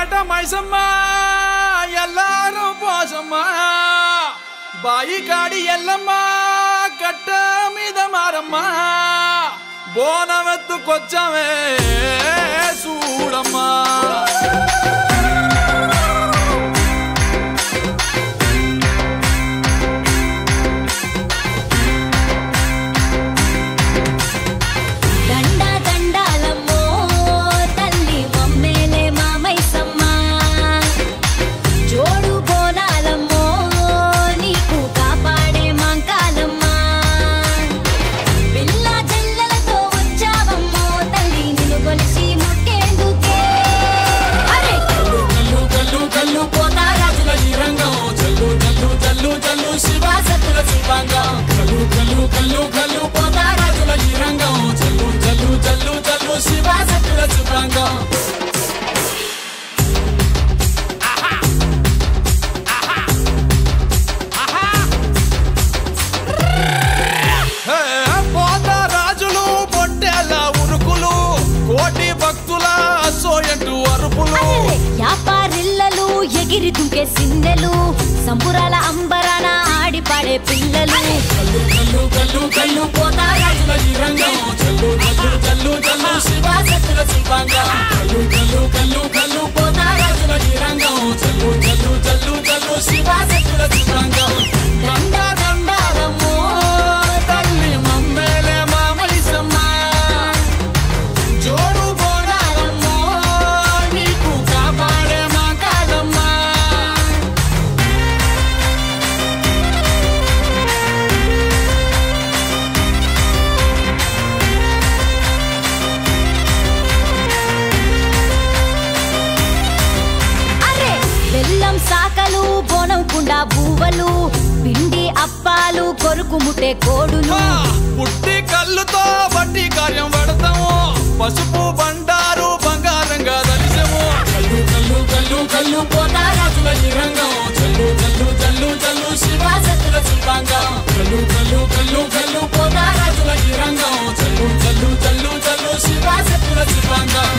ఏట మైసమ్మ ఎల్లారు పోసమ్మ బాయి కాడి ఎల్లమ్మ కట్ట మీద మారమ్మ బోనమెత్తుకొచ్చమే చూడమ్మా ఎగిరి దుంకే సిన్నెలు సంబురాల అంబరాన ఆడి పాడే పిల్లలు కల్లు కల్లు కల్లు కల్లు పోతా రాజుల ఈ రంగం చల్లు చల్లు చల్లు చల్లు శివ శక్తుల శిల్పాంగం కల్లు కల్లు కల్లు కల్లు పోతా రాజుల ఈ రంగం చల్లు చల్లు చల్లు చల్లు శివ శక్తుల శిల్పాంగం దండ దండారమ్మో తల్లి మమ్మేలే మామైసమ్మ జోడు బోనారమ్మో నీకు కాపాడే మా కాదమ్మ బెల్లం సాకలు బోనం కుండా బూవలు పిండి అప్పాలు కొరుకు ముట్టే కోడులు పుట్టి కళ్ళుతో బట్టి కార్యం పడతాము పసుపు బండారు బంగారంగా దలిసము కల్లు కల్లు కల్లు కల్లు పోతా రాజుల ఈ రంగం చల్లు చల్లు చల్లు చల్లు శివ శక్తుల శిల్పాంగం కల్లు కల్లు కల్లు కల్లు పోతా రాజుల ఈ రంగం చల్లు చల్లు చల్లు చల్లు శివ శక్తుల శిల్పాంగం